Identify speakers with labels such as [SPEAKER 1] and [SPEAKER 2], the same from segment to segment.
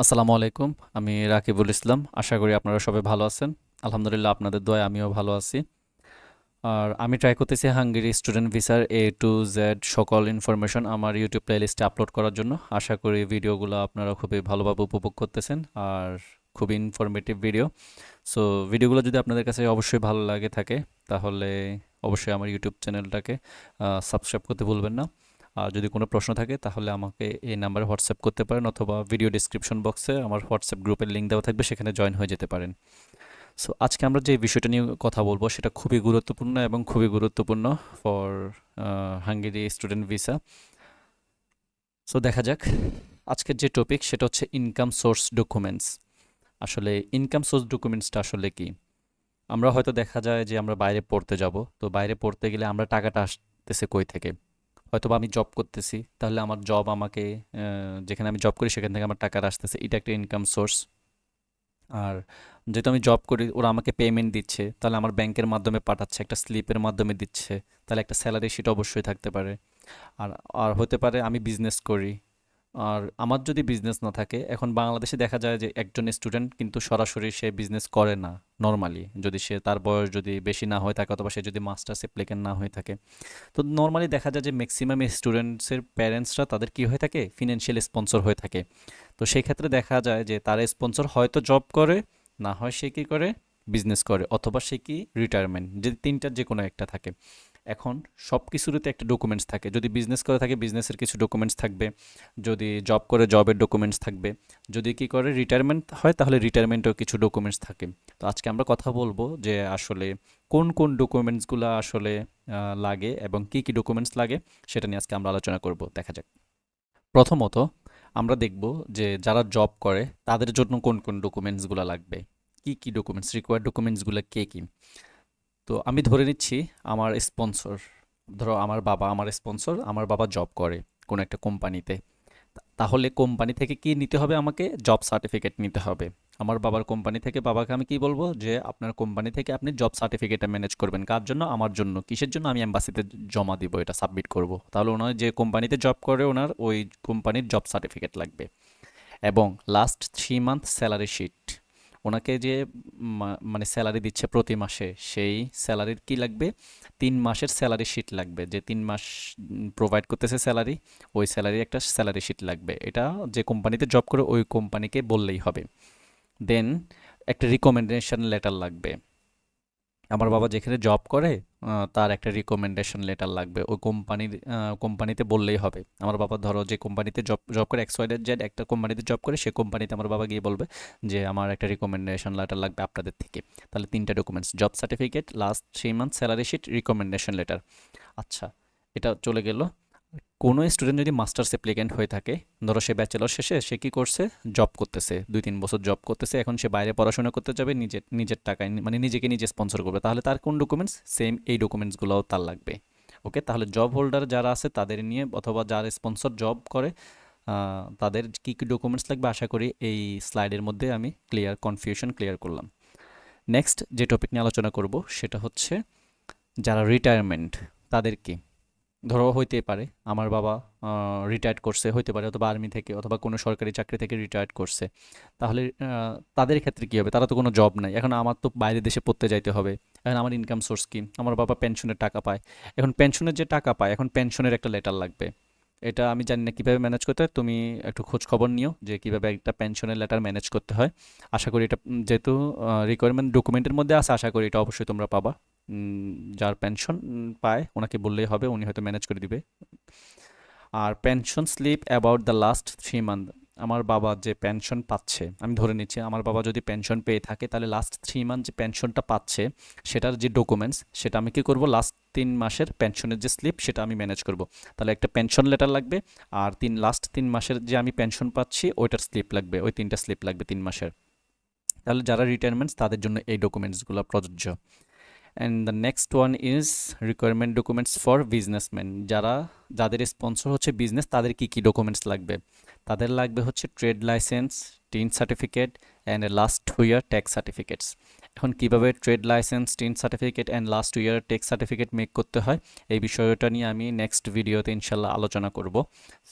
[SPEAKER 1] আসসালামু আলাইকুম। আমি রাকিবুল ইসলাম। আশা করি আপনারা সবাই ভালো আছেন। আলহামদুলিল্লাহ আপনাদের দোয়ায় আমিও ভালো আছি। আর আমি ট্রাই করতেছি হাঙ্গেরি স্টুডেন্ট ভিসার A to Z সকল ইনফরমেশন আমার ইউটিউব প্লেলিস্টে আপলোড করার জন্য। আশা করি ভিডিওগুলো আপনারা খুবই ভালোভাবে উপভোগ করতেছেন আর খুবই ইনফরমেটিভ ভিডিও। সো ভিডিওগুলো যদি আপনাদের কাছে অবশ্যই ভালো লাগে থাকে তাহলে অবশ্যই আমার ইউটিউব চ্যানেলটাকে সাবস্ক্রাইব করতে ভুলবেন না। আর যদি কোনো প্রশ্ন থাকে তাহলে আমাকে এই নাম্বারে হোয়াটসঅ্যাপ করতে পারেন অথবা ভিডিও ডিসক্রিপশন বক্সে আমার হোয়াটসঅ্যাপ গ্রুপের লিঙ্ক দেওয়া থাকবে, সেখানে জয়েন হয়ে যেতে পারেন। সো আজকে আমরা যে বিষয়টা নিয়ে কথা বলবো সেটা খুবই গুরুত্বপূর্ণ এবং খুবই গুরুত্বপূর্ণ for Hungary student visa. So দেখা যাক আজকের যে টপিক সেটা হচ্ছে ইনকাম সোর্স ডকুমেন্টস। আসলে ইনকাম সোর্স ডকুমেন্টসটা আসলে কি? আমরা হয়তো দেখা যায় যে আমরা বাইরে পড়তে যাব, তো বাইরে পড়তে গেলে আমরা টাকাটা আসতেছে কই থেকে? হয়তোবা আমি জব করতেছি, তাহলে আমার জব আমাকে যেখানে আমি জব করি সেখান থেকে আমার টাকাটা আসতেছে, এটা একটা ইনকাম সোর্স। আর যেহেতু আমি জব করি ওরা আমাকে পেমেন্ট দিচ্ছে, তাহলে আমার ব্যাংকের মাধ্যমে পাঠাচ্ছে, একটা স্লিপের মাধ্যমে দিচ্ছে, তাহলে একটা স্যালারি শিট অবশ্যই থাকতে পারে। আর আর হতে পারে আমি বিজনেস করি, আর আমার যদি বিজনেস না থাকে, এখন বাংলাদেশে দেখা যায় যে একজন স্টুডেন্ট কিন্তু সরাসরি সে বিজনেস করে না। নর্মালি যদি সে তার বয়স যদি বেশি না হয়ে থাকে অথবা সে যদি মাস্টার্স অ্যাপ্লিকেন্ট না হয়ে থাকে, তো নর্মালি দেখা যায় যে ম্যাক্সিমাম স্টুডেন্টসের প্যারেন্টসরা তাদের কি হয়ে থাকে, ফিনান্সিয়াল স্পন্সর হয়ে থাকে। তো সেই ক্ষেত্রে দেখা যায় যে তার স্পন্সর হয়তো জব করে, না হয় সে কি করে, বিজনেস করে, অথবা সে কি রিটায়ারমেন্ট, যে তিনটার যে কোনো একটা থাকে। এখন সব কিছুরই তো একটা ডকুমেন্টস থাকে। যদি বিজনেস করে থাকে বিজনেসের কিছু ডকুমেন্টস থাকবে, যদি জব করে জবের ডকুমেন্টস থাকবে, যদি কি করে রিটায়ারমেন্ট হয় তাহলে রিটায়ারমেন্টেও কিছু ডকুমেন্টস থাকে। তো আজকে আমরা কথা বলবো যে আসলে কোন কোন ডকুমেন্টসগুলো আসলে লাগে এবং কি কি ডকুমেন্টস লাগে, সেটা নিয়ে আজকে আমরা আলোচনা করব। দেখা যাক। প্রথমত আমরা দেখব যে যারা জব করে তাদের জন্য কোন কোন ডকুমেন্টসগুলো লাগবে, কি কি ডকুমেন্টস রিকোয়ার্ড, ডকুমেন্টসগুলো কে কি। তো আমি ধরে নিচ্ছি আমার স্পন্সর, ধরো আমার বাবা আমার স্পন্সর, আমার বাবা জব করে কোনো একটা কোম্পানিতে। তাহলে কোম্পানি থেকে কি নিতে হবে, আমাকে জব সার্টিফিকেট নিতে হবে। আমার বাবার কোম্পানি থেকে বাবাকে আমি কি বলবো যে আপনার কোম্পানি থেকে আপনি জব সার্টিফিকেটটা ম্যানেজ করবেন। কার জন্য? আমার জন্য। কিসের জন্য? আমি এম্বাসিতে জমা দিব, এটা সাবমিট করব। তাহলে ওনার যে কোম্পানিতে জব করে ওনার ওই কোম্পানির জব সার্টিফিকেট লাগবে, এবং লাস্ট 3 মান্থ স্যালারি শিট। ওনাকে যে মানে স্যালারি দিচ্ছে প্রতি মাসে, সেই স্যালারির কি লাগবে, 3 মাসের স্যালারি শিট লাগবে। যে 3 মাস প্রোভাইড করতেছে স্যালারি, ওই স্যালারি একটা স্যালারি শিট লাগবে। এটা যে কোম্পানিতে জব করে ওই কোম্পানিকে বললেই হবে। দেন একটা রিকমেন্ডেশন লেটার লাগবে। আমার বাবা যেখানে জব করে তার একটা রিকমেন্ডেশন লেটার লাগবে, ওই কোম্পানির কোম্পানিতে বললেই হবে। আমার বাবা ধরো যে কোম্পানিতে জব জব করে XYZ একটা কোম্পানিতে জব করে, সেই কোম্পানিতে আমার বাবা গিয়ে বলবে যে আমার একটা রিকমেন্ডেশন লেটার লাগবে আপনাদের থেকে। তাহলে তিনটা documents: job certificate, last 3 month salary sheet, recommendation letter. আচ্ছা, এটা চলে গেল। কোনো স্টুডেন্ট যদি মাস্টার্স অ্যাপ্লিক্যান্ট হয়ে থাকে, ধরো সে ব্যাচেলর শেষে সে কি করছে, জব করতেছে, 2-3 বছর জব করতেছে, এখন সে বাইরে পড়াশোনা করতে যাবে নিজের নিজের টাকায়, মানে নিজেকে নিজে স্পন্সর করবে, তাহলে তার কোন ডকুমেন্টস, সেম এই ডকুমেন্টসগুলোও তার লাগবে। ওকে, তাহলে জব হোল্ডার যারা আছে তাদের নিয়ে, অথবা যারা স্পন্সর জব করে তাদের কী কী ডকুমেন্টস লাগবে, আশা করি এই স্লাইডের মধ্যে আমি কনফিউশন ক্লিয়ার করলাম। নেক্সট যে টপিক নিয়ে আলোচনা করব সেটা হচ্ছে যারা রিটায়ারমেন্ট, তাদের কি। ধরো হইতেই পারে আমার বাবা রিটায়ার্ড করছে, হইতে পারে অথবা আর্মি থেকে অথবা কোনো সরকারি চাকরি থেকে রিটায়ার্ড করছে। তাহলে তাদের ক্ষেত্রে কী হবে? তারা তো কোনো জব নাই, এখন আমার তো বাইরের দেশে পড়তে যাইতে হবে। এখন আমার ইনকাম সোর্স কি? আমার বাবা পেনশনের টাকা পায়। এখন পেনশনের যে টাকা পায়, এখন পেনশনের একটা লেটার লাগবে। এটা আমি জানি না কীভাবে ম্যানেজ করতে হয়, তুমি একটু খোঁজ খবর নিও যে কীভাবে একটা পেনশনের লেটার ম্যানেজ করতে হয়। আশা করি এটা যেহেতু রিকোয়ারমেন্ট ডকুমেন্টের মধ্যে আছে, আশা করি এটা অবশ্যই তোমরা পাবা। যার পেনশন পায় ওনাকে বললেই হবে, উনি হয়তো ম্যানেজ করে দিবে। আর pension slip about the last 3 month. আমার বাবা যে পেনশন পাচ্ছে, আমি ধরে নিচ্ছি আমার বাবা যদি পেনশন পেয়ে থাকে, তাহলে লাস্ট 3 মান্থ যে পেনশনটা পাচ্ছে সেটার যে ডকুমেন্টস, সেটা আমি কি করব, লাস্ট 3 মাসের পেনশনের যে স্লিপ সেটা আমি ম্যানেজ করব। তাহলে একটা পেনশন লেটার লাগবে, আর লাস্ট 3 মাসের যে আমি পেনশন পাচ্ছি ওইটার স্লিপ লাগবে, ওই তিনটা স্লিপ লাগবে 3 মাসের। তাহলে যারা রিটায়ারমেন্টস তাদের জন্য এই ডকুমেন্টসগুলো প্রযোজ্য। And the next one is requirement documents for businessman. যাদের স্পন্সর হচ্ছে বিজনেস, তাদের কি কি ডকুমেন্টস লাগবে? তাদের লাগবে হচ্ছে trade licence, TIN certificate and last 2 year tax certificates. এখন কিভাবে trade licence, TIN certificate and last year tax certificate make করতে হয় এই বিষয়টা নিয়ে আমি নেক্সট ভিডিওতে ইনশাল্লাহ আলোচনা করব।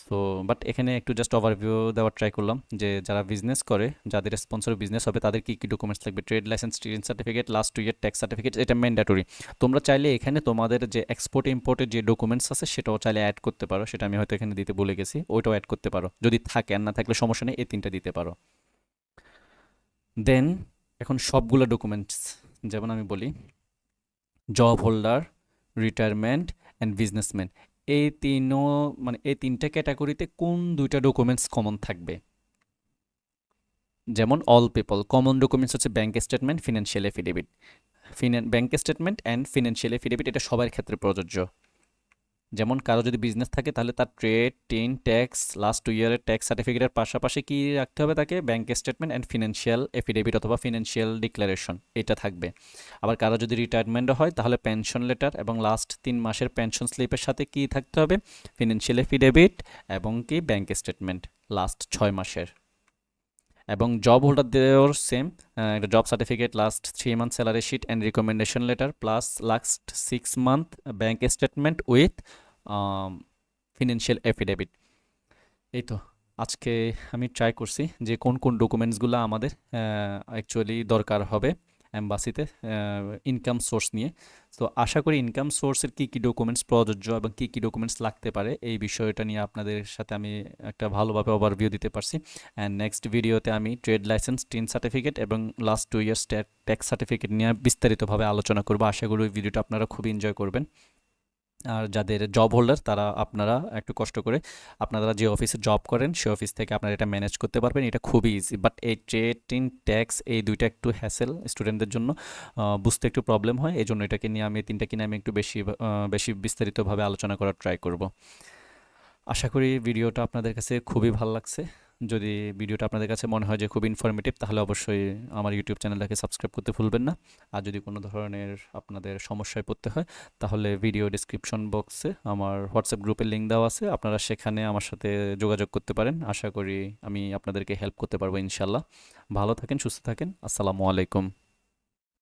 [SPEAKER 1] সো বাট এখানে একটু জাস্ট ওভারভিউ দেওয়ার ট্রাই করলাম যে যারা বিজনেস করে, যাদের স্পন্সর বিজনেস হবে তাদের কী কী ডকুমেন্টস লাগবে। Trade licence, TIN certificate, last year tax certificate, এটা ম্যান্ডেটরি। তোমরা চাইলে এখানে তোমাদের যে এক্সপোর্ট ইম্পোর্টের যে ডকুমেন্টস আছে সেটাও চাইলে অ্যাড করতে পারো, সেটা আমি হয়তো এখানে দিতে ভুলে গেছি, ওইটাও অ্যাড করতে পারো যদি থাকে, আর না থাকলে সমস্যা নেই, এই তিনটা দিতে পারো। দেন এখন সবগুলো ডকুমেন্টস, যেমন আমি বলি job holder, retirement and businessman, এই তিনও মানে এই তিনটা ক্যাটাগরিতে কোন দুইটা ডকুমেন্টস কমন থাকবে। যেমন অল পিপল কমন ডকুমেন্টস হচ্ছে bank statement, financial affidavit. Bank statement and financial affidavit এটা সবার ক্ষেত্রে প্রযোজ্য। যেমন কারো যদি বিজনেস থাকে তাহলে তার ট্রেড, টিন, ট্যাক্স, লাস্ট 2 ইয়ারের ট্যাক্স সার্টিফিকেটের পাশাপাশি কি রাখতে হবে তাকে, bank statement and financial affidavit অথবা ফিনান্সিয়াল ডিক্লারেশন, এটা থাকবে। আবার কারো যদি রিটায়ারমেন্টও হয় তাহলে পেনশন লেটার এবং লাস্ট 3 মাসের পেনশন স্লিপের সাথে কি থাকতে হবে, ফিনান্সিয়াল এফিডেভিট এবং কি ব্যাঙ্ক স্টেটমেন্ট লাস্ট 6 মাসের। এবং জব হোল্ডারদেরও সেম, একটা job certificate, last 3 month salary sheet and recommendation letter plus last 6 month bank statement with financial affidavit. এই তো আজকে আমি ট্রাই করছি যে কোন কোন ডকুমেন্টসগুলো আমাদের অ্যাকচুয়ালি দরকার হবে অ্যাম্বাসিতে ইনকাম সোর্স নিয়ে। তো আশা করি ইনকাম সোর্সের কী কী ডকুমেন্টস প্রযোজ্য এবং কী কী ডকুমেন্টস লাগতে পারে এই বিষয়টা নিয়ে আপনাদের সাথে আমি একটা ভালোভাবে ওভারভিউ দিতে পারছি। অ্যান্ড নেক্সট ভিডিওতে আমি ট্রেড লাইসেন্স, টিন সার্টিফিকেট এবং লাস্ট 2 ইয়ার্স ট্যাক্স সার্টিফিকেট নিয়ে বিস্তারিতভাবে আলোচনা করবো। আশা করি ওই ভিডিওটা আপনারা খুবই এনজয় করবেন। আর যাদের জব হোল্ডার তারা আপনারা একটু কষ্ট করে আপনারা যে অফিসে জব করেন সেই অফিস থেকে আপনারা এটা ম্যানেজ করতে পারবেন, এটা খুবই ইজি। বাট এই ট্রেড, টিন, ট্যাক্স এই দুইটা একটু হ্যাসেল স্টুডেন্টদের জন্য, বুঝতে একটু প্রবলেম হয়, এই জন্য এটাকে নিয়ে আমি তিনটাকে নিয়ে আমি একটু বেশি বিস্তারিতভাবে আলোচনা করার ট্রাই করব। আশা করি ভিডিওটা আপনাদের কাছে খুবই ভালো লাগছে। যদি ভিডিওটা আপনাদের কাছে মনে হয় যে খুব ইনফরমেটিভ তাহলে অবশ্যই আমার ইউটিউব চ্যানেলটাকে সাবস্ক্রাইব করতে ভুলবেন না। আর যদি কোনো ধরনের আপনাদের সমস্যায় পড়তে হয় তাহলে ভিডিও ডিসক্রিপশন বক্সে আমার হোয়াটসঅ্যাপ গ্রুপের লিঙ্ক দেওয়া আছে, আপনারা সেখানে আমার সাথে যোগাযোগ করতে পারেন। আশা করি আমি আপনাদেরকে হেল্প করতে পারবো ইনশাল্লাহ। ভালো থাকেন, সুস্থ থাকেন, আসসালামু আলাইকুম।